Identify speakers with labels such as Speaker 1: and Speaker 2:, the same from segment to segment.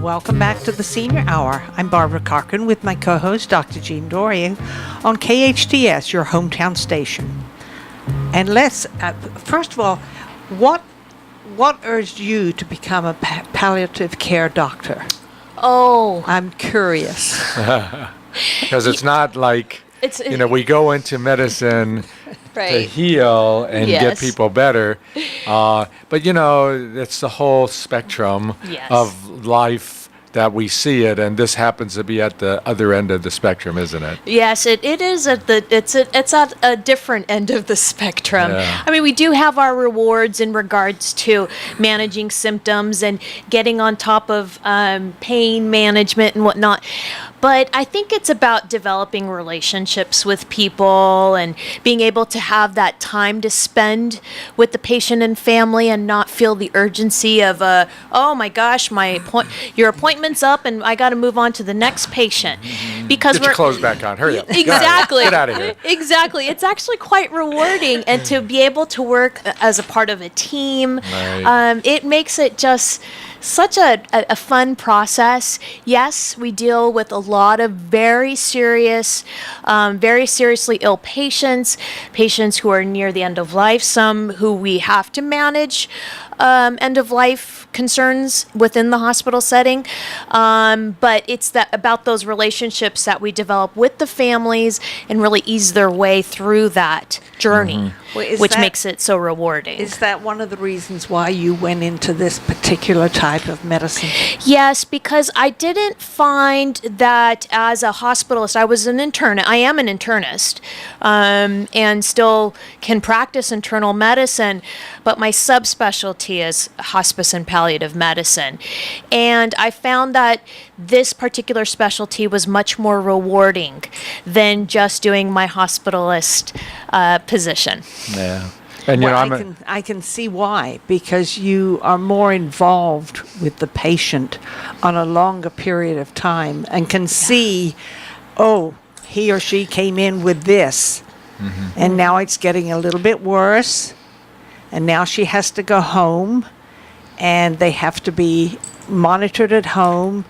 Speaker 1: welcome back to the Senior Hour. I'm Barbara Cochran with my co-host, Dr. Jean Dorian, on KHTS, your hometown station. And let's, first of all, what urged you to become a palliative care doctor?
Speaker 2: Oh.
Speaker 1: I'm curious.
Speaker 3: Because it's not like, we go into medicine
Speaker 2: right.
Speaker 3: to heal and get people better. But, it's the whole spectrum of life that we see it, and this happens to be at the other end of the spectrum, isn't it?
Speaker 2: Yes, it is it's at a different end of the spectrum.
Speaker 3: Yeah.
Speaker 2: I mean, we do have our rewards in regards to managing symptoms and getting on top of pain management and whatnot. But I think it's about developing relationships with people and being able to have that time to spend with the patient and family and not feel the urgency of, oh my gosh, your appointment's up and I got to move on to the next patient. Because
Speaker 3: Get your clothes back on. Hurry up.
Speaker 2: Exactly.
Speaker 3: Get out of here.
Speaker 2: Exactly. It's actually quite rewarding, and to be able to work as a part of a team,
Speaker 3: Right.
Speaker 2: it makes it just such a fun process. Yes, we deal with a lot of very seriously ill patients who are near the end of life, some who we have to manage end of life concerns within the hospital setting. But it's about those relationships that we develop with the families and really ease their way through that journey, which makes it so rewarding.
Speaker 1: Is that one of the reasons why you went into this particular type of medicine?
Speaker 2: Yes, because I didn't find that as a hospitalist. I was an internist. I am an internist, and still can practice internal medicine, but my subspecialty is hospice and palliative medicine. And I found that this particular specialty was much more rewarding than just doing my hospitalist position.
Speaker 3: Yeah. And
Speaker 1: I can see why, because you are more involved with the patient on a longer period of time and can see, oh, he or she came in with this, and now it's getting a little bit worse, and now she has to go home, and they have to be monitored at home.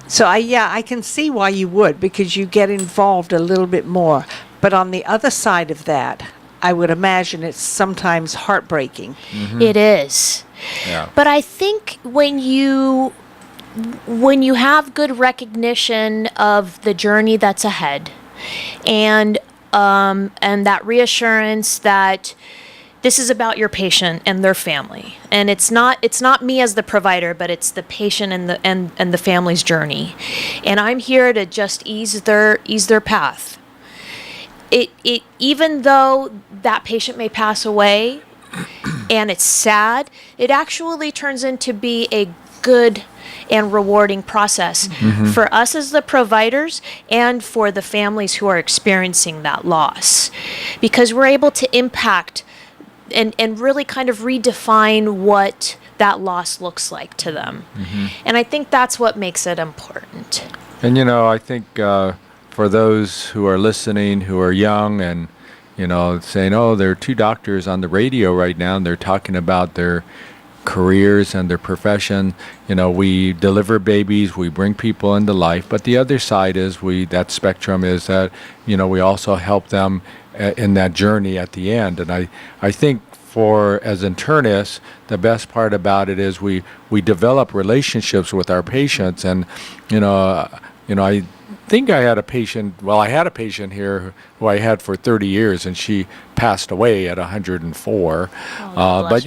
Speaker 1: So I can see why you would, because you get involved a little bit more. But on the other side of that, I would imagine it's sometimes heartbreaking.
Speaker 2: It is.
Speaker 3: Yeah.
Speaker 2: But I think when you have good recognition of the journey that's ahead, and that reassurance that this is about your patient and their family, and it's not me as the provider, but it's the patient and the family's journey, and I'm here to just ease their path. It even though that patient may pass away, and it's sad, it actually turns into be a good and rewarding process for us as the providers and for the families who are experiencing that loss, because we're able to impact and really kind of redefine what that loss looks like to them. And I think that's what makes it important.
Speaker 3: And I think for those who are listening, who are young and saying, oh, there are two doctors on the radio right now and they're talking about their careers and their profession. We deliver babies, we bring people into life, but the other side is that spectrum is that we also help them in that journey at the end. And I think as internists, the best part about it is we develop relationships with our patients. And I think I had a patient here who I had for 30 years, and she passed away at 104. But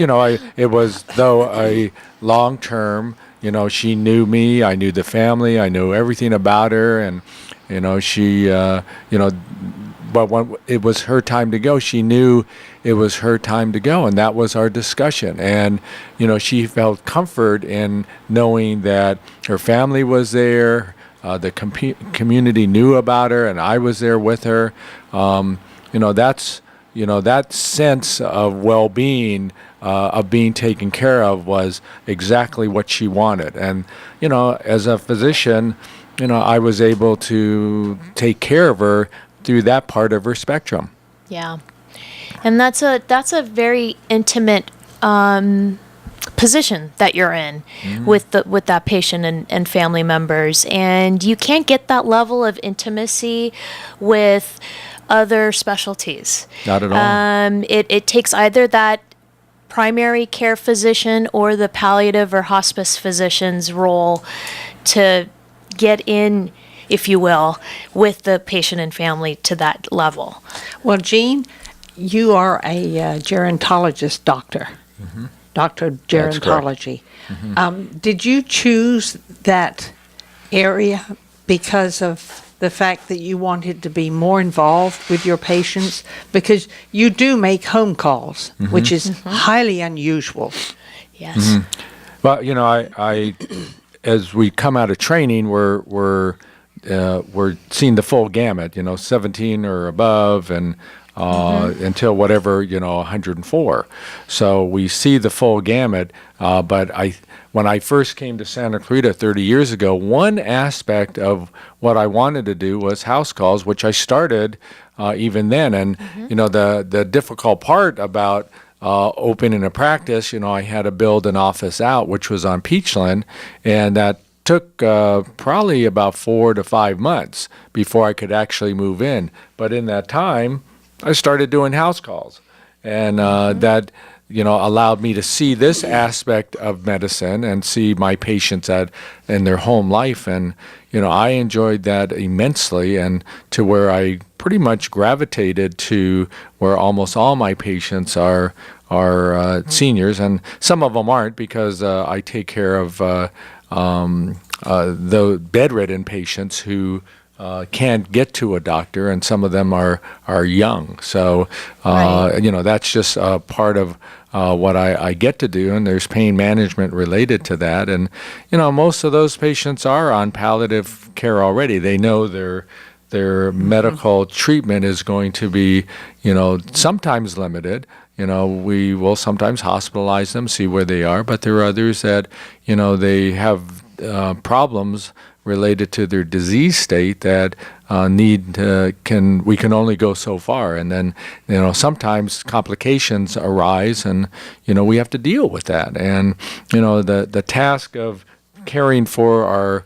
Speaker 3: it was though a long term. She knew me, I knew the family, I knew everything about her, and she but when it was her time to go, she knew it was her time to go, and that was our discussion. And she felt comfort in knowing that her family was there. The community knew about her, and I was there with her. That's that sense of well-being, of being taken care of, was exactly what she wanted. And as a physician, I was able to take care of her through that part of her spectrum.
Speaker 2: Yeah, and that's a very intimate position that you're in with that patient and family members, and you can't get that level of intimacy with other specialties.
Speaker 3: Not at all.
Speaker 2: It takes either that primary care physician or the palliative or hospice physician's role to get in, if you will, with the patient and family to that level.
Speaker 1: Well, Jean, you are a gerontologist doctor, doctor of
Speaker 3: That's correct.
Speaker 1: gerontology. Did you choose that area because of the fact that you wanted to be more involved with your patients? Because you do make home calls, which is highly unusual.
Speaker 2: Yes.
Speaker 3: Well, you know, I as we come out of training, we're seeing the full gamut. You know, 17 or above, and until whatever, you know, 104. So we see the full gamut. But when I first came to Santa Clarita 30 years ago, one aspect of what I wanted to do was house calls, which I started even then. And you know, the difficult part about opening a practice, you know, I had to build an office out, which was on Peachland, and that took probably about 4 to 5 months before I could actually move in. But in that time, I started doing house calls, and that, you know, allowed me to see this aspect of medicine and see my patients in their home life. And, you know, I enjoyed that immensely, and to where I pretty much gravitated to where almost all my patients are seniors, and some of them aren't, because I take care of the bedridden patients who can't get to a doctor, and some of them are young. So,
Speaker 2: Right.
Speaker 3: you know, that's just a part of what I get to do, and there's pain management related to that. And, you know, most of those patients are on palliative care already. They know their medical treatment is going to be, you know, sometimes limited. You know, we will sometimes hospitalize them, see where they are, but there are others that, you know, they have problems related to their disease state that we can only go so far, and then, you know, sometimes complications arise, and, you know, we have to deal with that. And, you know, the task of caring for our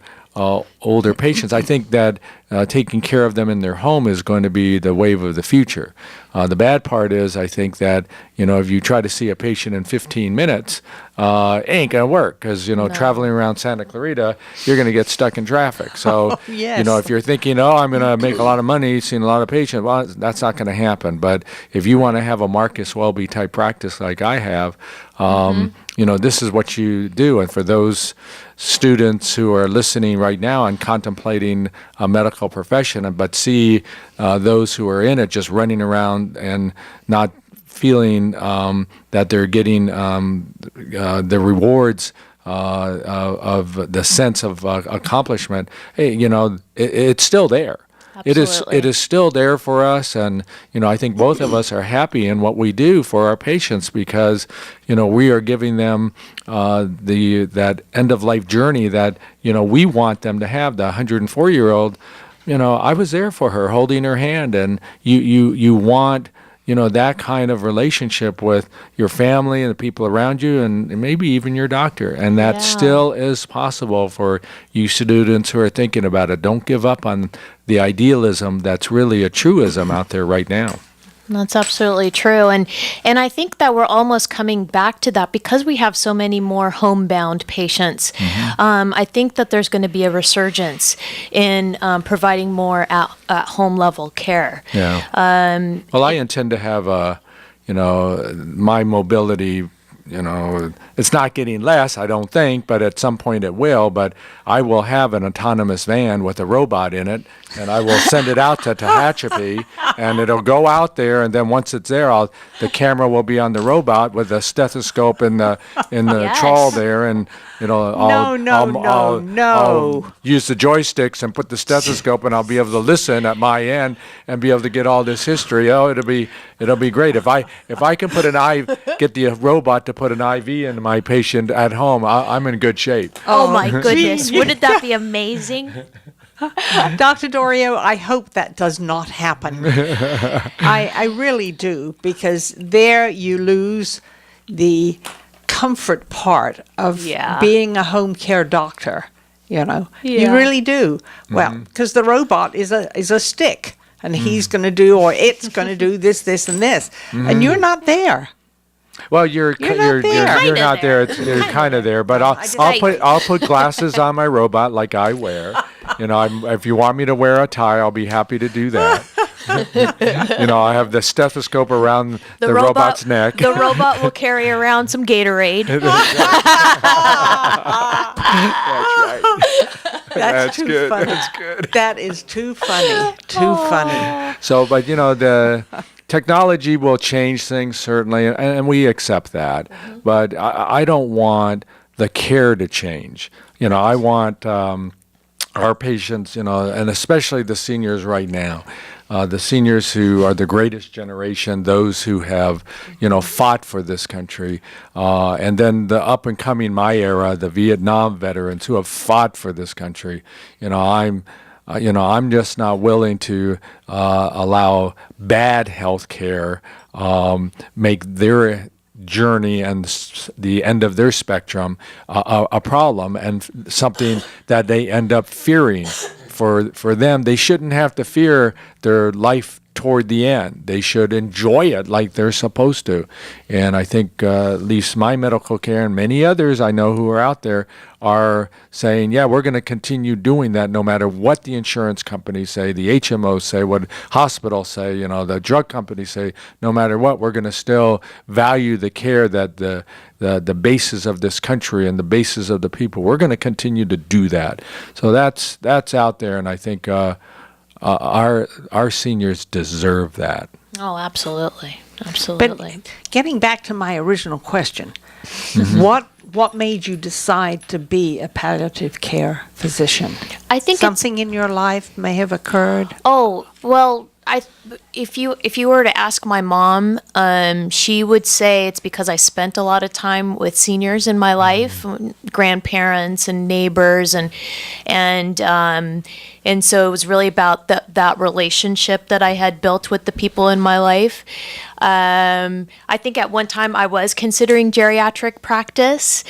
Speaker 3: older patients, I think that taking care of them in their home is going to be the wave of the future. The bad part is, I think that, you know, if you try to see a patient in 15 minutes, it ain't going to work, because, you know, traveling around Santa Clarita, you're going to get stuck in traffic. So,
Speaker 1: Yes.
Speaker 3: you know, if you're thinking, oh, I'm going to make a lot of money seeing a lot of patients, well, that's not going to happen. But if you want to have a Marcus Welby type practice like I have, you know, this is what you do. And for those students who are listening right now and contemplating a medical profession, but see those who are in it just running around and not feeling that they're getting the rewards of the sense of accomplishment, hey, you know, it's still there.
Speaker 2: Absolutely.
Speaker 3: It is still there for us, and, you know, I think both of us are happy in what we do for our patients, because, you know, we are giving them that end of life journey that, you know, we want them to have. The 104-year-old, you know, I was there for her, holding her hand, and you want, you know, that kind of relationship with your family and the people around you, and maybe even your doctor. And that
Speaker 2: Yeah.
Speaker 3: still is possible for you students who are thinking about it. Don't give up on the idealism that's really a truism out there right now.
Speaker 2: That's absolutely true. And I think that we're almost coming back to that because we have so many more homebound patients. I think that there's going to be a resurgence in providing more at home level care.
Speaker 3: Yeah. Well, I intend to have you know, my mobility, you know, it's not getting less, I don't think, but at some point it will. But I will have an autonomous van with a robot in it, and I will send it out to Tehachapi, and it'll go out there, and then once it's there, the camera will be on the robot with a stethoscope in the
Speaker 2: Yes.
Speaker 3: trawl there, and, you know, I'll use the joysticks and put the stethoscope, and I'll be able to listen at my end and be able to get all this history. Oh, it'll be great if I can get the robot to put an IV into my patient at home. I'm in good shape.
Speaker 2: Oh my goodness. Wouldn't that be amazing?
Speaker 1: Dr. Dorio, I hope that does not happen. I really do, because there you lose the comfort part of
Speaker 2: Yeah.
Speaker 1: being a home care doctor. You know, you
Speaker 2: Yeah.
Speaker 1: really do. Well, because the robot is a stick, and he's going to do, or it's going to do this, this, and this, and you're not there.
Speaker 3: Well, you're
Speaker 1: You're not
Speaker 3: you're
Speaker 1: there.
Speaker 3: you're
Speaker 2: Kinda
Speaker 3: not there.
Speaker 2: there.
Speaker 3: You're kind of there, but
Speaker 1: I just-
Speaker 3: I'll put glasses on my robot like I wear. You know, if you want me to wear a tie, I'll be happy to do that. You know, I have the stethoscope around the robot's neck.
Speaker 2: The robot will carry around some Gatorade.
Speaker 1: That's too
Speaker 3: good.
Speaker 1: funny.
Speaker 3: That's good.
Speaker 1: That is too funny. Too funny.
Speaker 3: So, but you know, the technology will change things certainly, and we accept that. But I don't want the care to change. You know, I want our patients, you know, and especially the seniors right now. The seniors who are the greatest generation, those who have, you know, fought for this country, and then the up and coming my era, the Vietnam veterans who have fought for this country. You know, I'm just not willing to allow bad health care make their journey and the end of their spectrum a problem and something that they end up fearing. For them, they shouldn't have to fear their life toward the end. They should enjoy it like they're supposed to. And I think at least my medical care and many others I know who are out there are saying, yeah, we're going to continue doing that no matter what the insurance companies say, the HMOs say, what hospitals say, you know, the drug companies say, no matter what, we're going to still value the care that the basis of this country and the basis of the people. We're going to continue to do that. So that's out there, and I think our seniors deserve that.
Speaker 2: Oh, absolutely.
Speaker 1: But
Speaker 2: Absolutely.
Speaker 1: getting back to my original question,
Speaker 3: Mm-hmm.
Speaker 1: what made you decide to be a palliative care physician?
Speaker 2: I think it's
Speaker 1: Something in your life may have occurred.
Speaker 2: Oh, well, if you were to ask my mom, she would say it's because I spent a lot of time with seniors in my life, grandparents and neighbors, and so it was really about that relationship that I had built with the people in my life. I think at one time I was considering geriatric practice,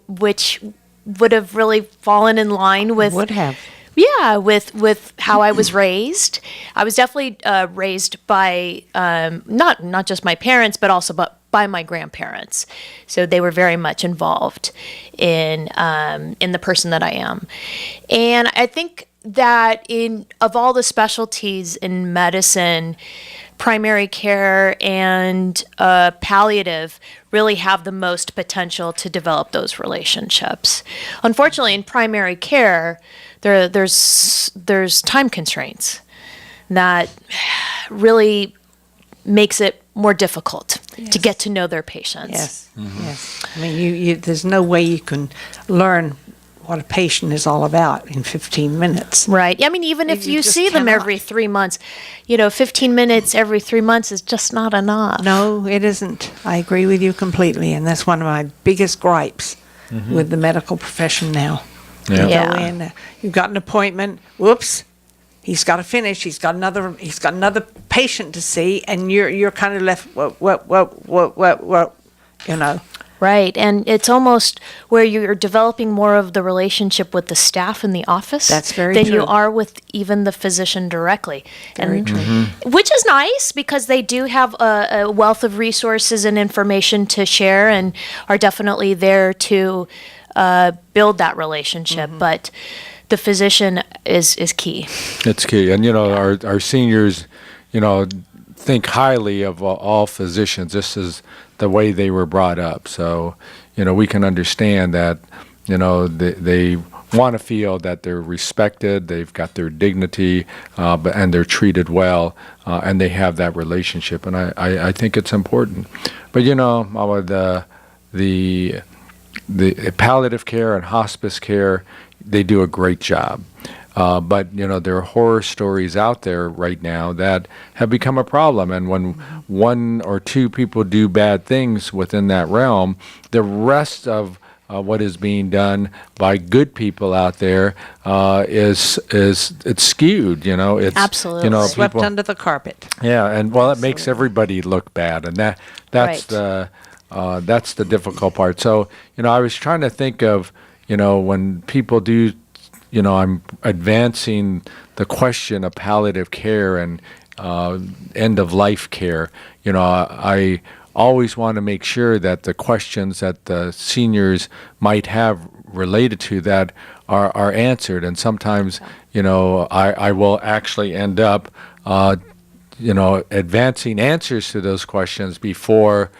Speaker 2: which would have really fallen in line with
Speaker 1: Would have.
Speaker 2: Yeah, with how I was raised. I was definitely raised by not just my parents, but also by my grandparents. So they were very much involved in the person that I am. And I think that of all the specialties in medicine, primary care and palliative really have the most potential to develop those relationships. Unfortunately, in primary care, there's time constraints that really makes it more difficult to get to know their patients.
Speaker 1: Yes, yes. I mean, you there's no way you can learn what a patient is all about in 15 minutes.
Speaker 2: Right. I mean, even if
Speaker 1: You
Speaker 2: you
Speaker 1: just
Speaker 2: see them
Speaker 1: cannot.
Speaker 2: every 3 months, 15 minutes every 3 months is just not enough.
Speaker 1: No, it isn't. I agree with you completely, and that's one of my biggest gripes with the medical profession now.
Speaker 3: Yeah.
Speaker 1: You
Speaker 2: Yeah.
Speaker 1: go in, you've got an appointment. Whoops, he's got to finish. He's got another patient to see, and you're kind of left. What? You know.
Speaker 2: Right. And it's almost where you're developing more of the relationship with the staff in the office
Speaker 1: That's very
Speaker 2: than
Speaker 1: true.
Speaker 2: you are with even the physician directly.
Speaker 1: Very true.
Speaker 2: Which is nice because they do have a wealth of resources and information to share and are definitely there to build that relationship. But the physician is key.
Speaker 3: It's key. And, our seniors, think highly of all physicians. This is the way they were brought up. So, we can understand that, they want to feel that they're respected, they've got their dignity, and they're treated well, and they have that relationship. And I think it's important. But, the palliative care and hospice care, they do a great job. But, there are horror stories out there right now that have become a problem. And when one or two people do bad things within that realm, the rest of what is being done by good people out there is it's skewed. It's
Speaker 2: Absolutely.
Speaker 1: Swept under the carpet.
Speaker 3: Yeah, and it makes everybody look bad, and that's
Speaker 2: Right.
Speaker 3: That's the difficult part. So, I was trying to think of, when people do, I'm advancing the question of palliative care and end of life care. I always want to make sure that the questions that the seniors might have related to that are answered. And sometimes, I will actually end up, advancing answers to those questions before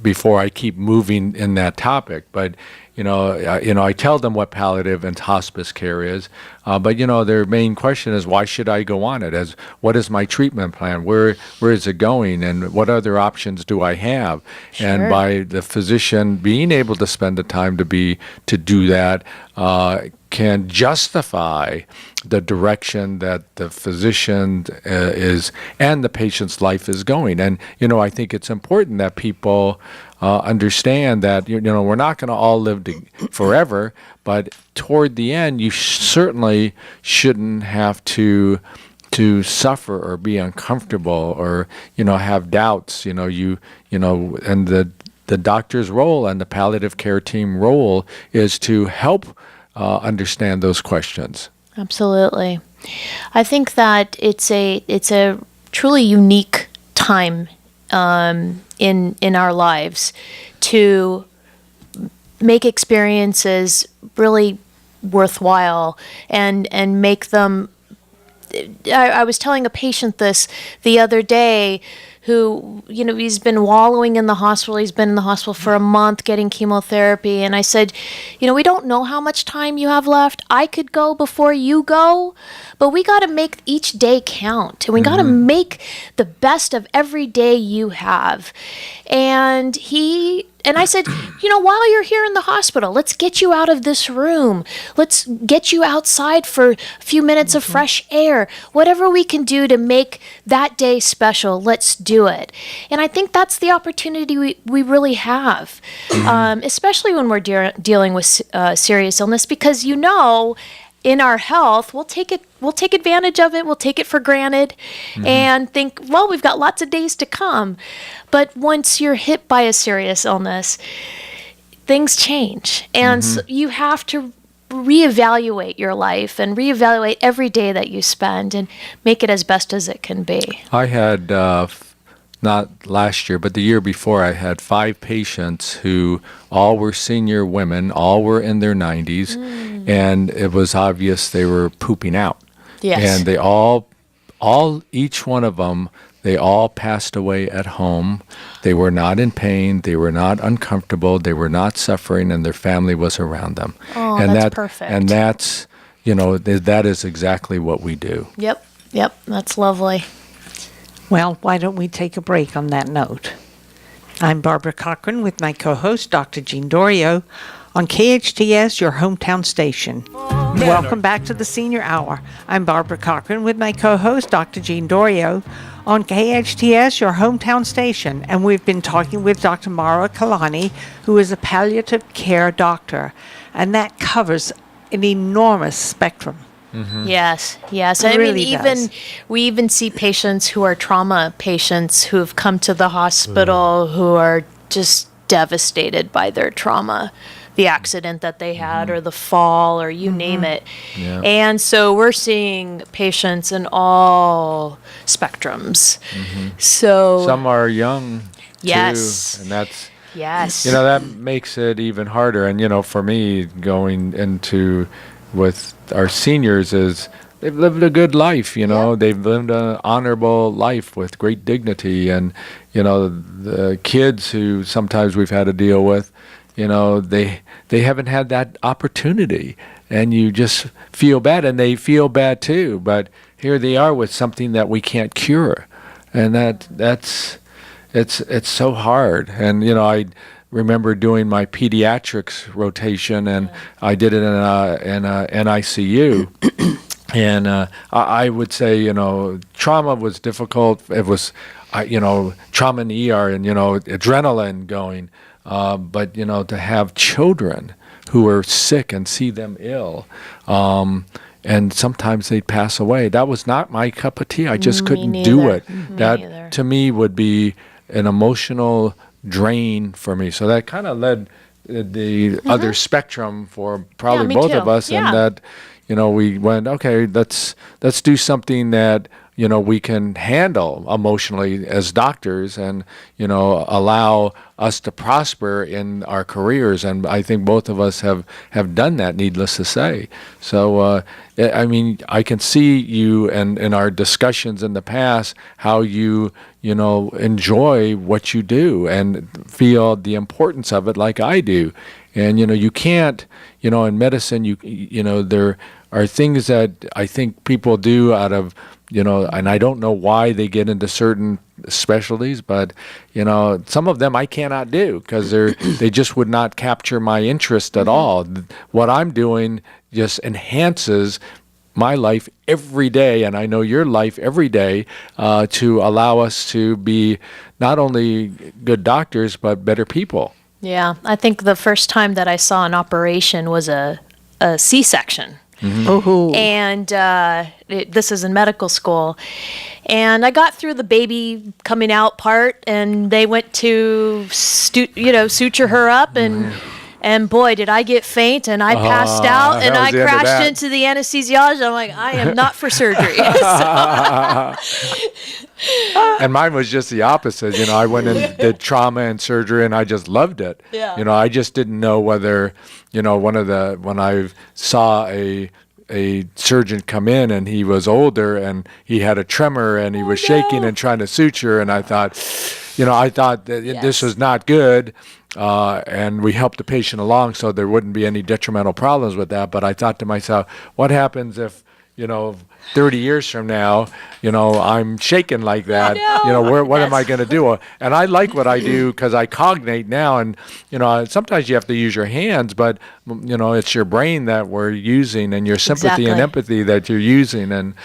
Speaker 3: before I keep moving in that topic. But I tell them what palliative and hospice care is, but their main question is, why should I go on it? As what is my treatment plan? Where is it going? And what other options do I have?
Speaker 2: Sure.
Speaker 3: And by the physician being able to spend the time to do that, can justify the direction that the physician is and the patient's life is going. And I think it's important that people understand that we're not going to all live forever, but toward the end, you certainly shouldn't have to suffer or be uncomfortable or have doubts. And the doctor's role and the palliative care team role is to help understand those questions.
Speaker 2: Absolutely. I think that it's a truly unique time in our lives to make experiences really worthwhile and make them. I was telling a patient this the other day who, he's been wallowing in the hospital. He's been in the hospital for a month getting chemotherapy. And I said, we don't know how much time you have left. I could go before you go, but we got to make each day count. And we got to make the best of every day you have. And I said, while you're here in the hospital, let's get you out of this room. Let's get you outside for a few minutes of fresh air. Whatever we can do to make that day special, let's do it. And I think that's the opportunity we really have, especially when we're dealing with serious illness, because in our health, we'll take advantage of it. We'll take it for granted and think, well, we've got lots of days to come. But once you're hit by a serious illness, things change. And so you have to reevaluate your life and reevaluate every day that you spend and make it as best as it can be.
Speaker 3: I had, not last year, but the year before, I had 5 patients who all were senior women, all were in their 90s, and it was obvious they were pooping out.
Speaker 2: Yes.
Speaker 3: And they each one of them, they all passed away at home. They were not in pain. They were not uncomfortable. They were not suffering, and their family was around them.
Speaker 2: Oh,
Speaker 3: and
Speaker 2: that's perfect.
Speaker 3: And that's, that is exactly what we do.
Speaker 2: Yep. That's lovely.
Speaker 1: Well, why don't we take a break on that note? I'm Barbara Cochran with my co-host, Dr. Jean Dorio, on KHTS, your hometown station. Welcome back to the Senior Hour. I'm Barbara Cochran with my co-host, Dr. Jean Dorio, on KHTS, your hometown station. And we've been talking with Dr. Marwha Kelhani, who is a palliative care doctor. And that covers an enormous spectrum.
Speaker 2: Yes.
Speaker 1: It
Speaker 2: I
Speaker 1: really
Speaker 2: mean,
Speaker 1: does.
Speaker 2: we even see patients who are trauma patients who have come to the hospital who are just devastated by their trauma, the accident that they had or the fall or you name it.
Speaker 3: Yeah.
Speaker 2: And so we're seeing patients in all spectrums. So
Speaker 3: Some are young,
Speaker 2: Yes.
Speaker 3: too, and that's...
Speaker 2: yes.
Speaker 3: that makes it even harder. And, for me, going into with our seniors is they've lived a good life, they've lived an honorable life with great dignity. And, the kids who sometimes we've had to deal with, they haven't had that opportunity. And you just feel bad, and they feel bad too. But here they are with something that we can't cure. And it's so hard. And, I remember doing my pediatrics rotation, and I did it in a NICU. And I would say, trauma was difficult. It was, trauma in the ER and, adrenaline going. But, to have children who are sick and see them ill, and sometimes they'd pass away. That was not my cup of tea. I just couldn't do
Speaker 2: neither.
Speaker 3: it.
Speaker 2: Me
Speaker 3: That,
Speaker 2: neither.
Speaker 3: to me, would be an emotional drain for me. So that kind of led the other spectrum for probably
Speaker 2: me
Speaker 3: both
Speaker 2: too.
Speaker 3: of us,
Speaker 2: Yeah.
Speaker 3: and that, we went, okay, let's do something that, we can handle emotionally as doctors, and, allow us to prosper in our careers. And I think both of us have done that, needless to say. So, I mean, I can see you, and in our discussions in the past, how you, enjoy what you do and feel the importance of it like I do. And, you can't, in medicine, there are things that I think people do out of, and I don't know why they get into certain specialties, but, some of them I cannot do because they just would not capture my interest at all. What I'm doing just enhances my life every day, and I know your life every day, to allow us to be not only good doctors, but better people.
Speaker 2: Yeah, I think the first time that I saw an operation was a C-section.
Speaker 1: Oh,
Speaker 2: And this is in medical school. And I got through the baby coming out part, and they went to, suture her up, and boy, did I get faint, and I passed out, and
Speaker 3: that was
Speaker 2: I
Speaker 3: the end of
Speaker 2: crashed
Speaker 3: that.
Speaker 2: into the anesthesiologist. I'm like, I am not for surgery.
Speaker 3: And mine was just the opposite. I went and did trauma and surgery, and I just loved it.
Speaker 2: Yeah.
Speaker 3: I just didn't know whether, when I saw a surgeon come in, and he was older, and he had a tremor, and he was shaking and trying to suture, and I thought that this was not good. And we helped the patient along so there wouldn't be any detrimental problems with that. But I thought to myself, what happens if, 30 years from now, I'm shaking like that? What am I going to do? And I like what I do because I cognate now. And, sometimes you have to use your hands, but, it's your brain that we're using, and your sympathy and
Speaker 2: Exactly.
Speaker 3: empathy that you're using. And,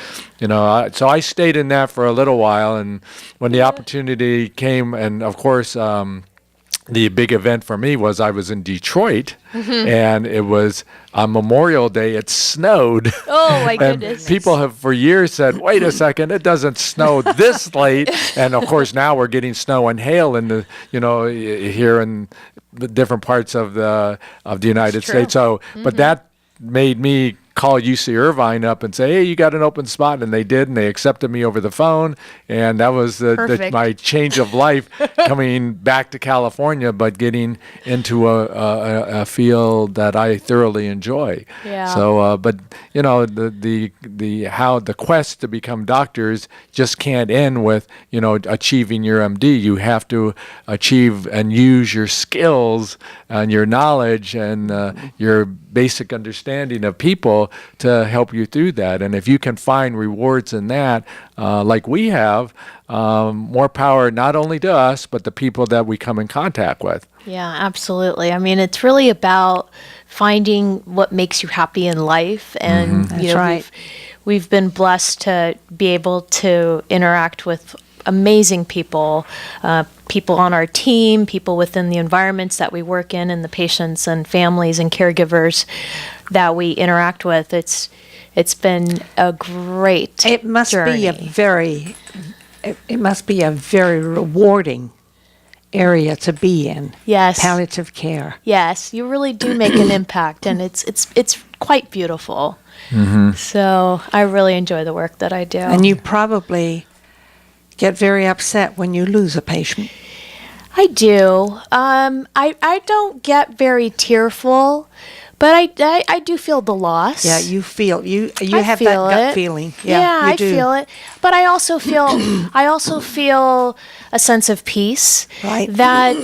Speaker 3: so I stayed in that for a little while. And when the opportunity came, and of course, the big event for me was I was in Detroit, and it was on Memorial Day. It snowed.
Speaker 2: Oh, my
Speaker 3: And
Speaker 2: goodness.
Speaker 3: people have for years said, wait a second, it doesn't snow this late. And of course, now we're getting snow and hail in the, here in the different parts of the United
Speaker 2: true.
Speaker 3: States. So, but that made me call UC Irvine up and say, hey, you got an open spot, and they did, and they accepted me over the phone, and that was
Speaker 2: Perfect.
Speaker 3: my change of life, coming back to California, but getting into a field that I thoroughly enjoy.
Speaker 2: Yeah.
Speaker 3: So, but the quest to become doctors just can't end with achieving your MD. You have to achieve and use your skills and your knowledge and your basic understanding of people to help you through that. And if you can find rewards in that, like we have, more power not only to us, but the people that we come in contact with.
Speaker 2: Yeah, absolutely. I mean, it's really about finding what makes you happy in life. And,
Speaker 1: That's right.
Speaker 2: we've been blessed to be able to interact with amazing people, people on our team, people within the environments that we work in, and the patients and families and caregivers that we interact with. It's been a great
Speaker 1: it must
Speaker 2: journey.
Speaker 1: be it must be a very rewarding area to be in.
Speaker 2: Yes.
Speaker 1: Palliative care.
Speaker 2: Yes, you really do make an impact, and it's quite beautiful. So I really enjoy the work that I do.
Speaker 1: And you probably get very upset when you lose a patient.
Speaker 2: I do. I don't get very tearful, but I do feel the loss.
Speaker 1: Yeah, you feel you
Speaker 2: I
Speaker 1: have
Speaker 2: feel
Speaker 1: that gut
Speaker 2: it.
Speaker 1: feeling.
Speaker 2: Yeah,
Speaker 1: you
Speaker 2: I
Speaker 1: do.
Speaker 2: feel it. But I also feel a sense of peace.
Speaker 1: Right.
Speaker 2: That,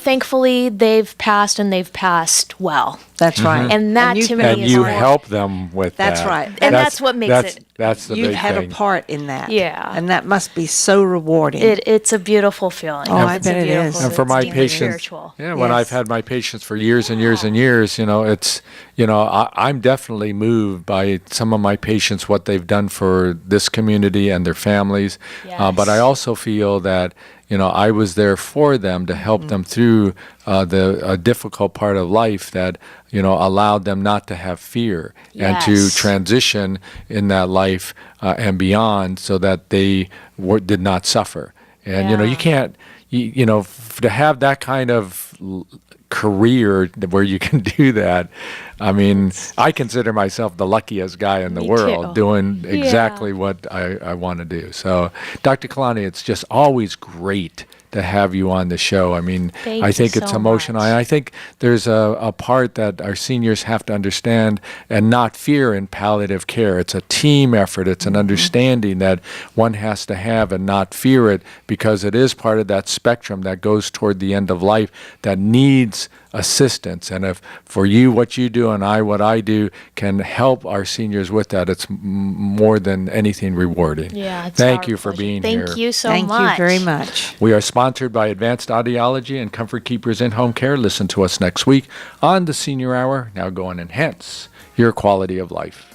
Speaker 2: thankfully they've passed, and they've passed well.
Speaker 1: That's right.
Speaker 2: And that
Speaker 1: you've
Speaker 2: to
Speaker 1: been
Speaker 2: me
Speaker 3: And
Speaker 2: is
Speaker 3: you
Speaker 2: more-
Speaker 3: help them with
Speaker 1: That's
Speaker 3: that.
Speaker 1: right.
Speaker 2: And that's what makes it-
Speaker 3: That's the
Speaker 1: You've
Speaker 3: big
Speaker 1: had
Speaker 3: thing.
Speaker 1: a part in that.
Speaker 2: Yeah.
Speaker 1: And that must be so rewarding.
Speaker 2: It's a beautiful feeling.
Speaker 1: Oh, I
Speaker 2: It's a
Speaker 1: bet it
Speaker 2: beautiful-
Speaker 1: is.
Speaker 3: And for
Speaker 2: it's
Speaker 3: my
Speaker 2: deeply
Speaker 3: patients,
Speaker 2: spiritual.
Speaker 3: when
Speaker 1: Yes.
Speaker 3: I've had my patients for years and years and years, it's, I'm definitely moved by some of my patients, what they've done for this community and their families. But I
Speaker 2: Yes.
Speaker 3: also feel that, I was there for them to help them through the difficult part of life that, allowed them not to have fear and to
Speaker 2: Yes.
Speaker 3: transition in that life and beyond so that they did not suffer. And,
Speaker 2: Yeah.
Speaker 3: to have that kind of career where you can do that. I mean, I consider myself the luckiest guy in the
Speaker 2: Me
Speaker 3: world
Speaker 2: too.
Speaker 3: doing
Speaker 2: Yeah.
Speaker 3: exactly what I want to do. So, Dr. Kelhani, it's just always great to have you on the show. I mean,
Speaker 2: Thank
Speaker 3: I
Speaker 2: you
Speaker 3: think it's
Speaker 2: so
Speaker 3: emotional.
Speaker 2: much.
Speaker 3: And I think there's a part that our seniors have to understand and not fear in palliative care. It's a team effort. It's an understanding that one has to have and not fear it, because it is part of that spectrum that goes toward the end of life that needs assistance. And if for you, what you do, and I, what I do, can help our seniors with that, it's more than anything rewarding.
Speaker 2: Yeah, it's
Speaker 3: Thank
Speaker 2: our
Speaker 3: you for
Speaker 2: pleasure.
Speaker 3: being here.
Speaker 2: Thank you so
Speaker 1: Thank
Speaker 2: much.
Speaker 1: you very much.
Speaker 3: We are sponsored by Advanced Audiology and Comfort Keepers in Home Care. Listen to us next week on the Senior Hour. Now go and enhance your quality of life.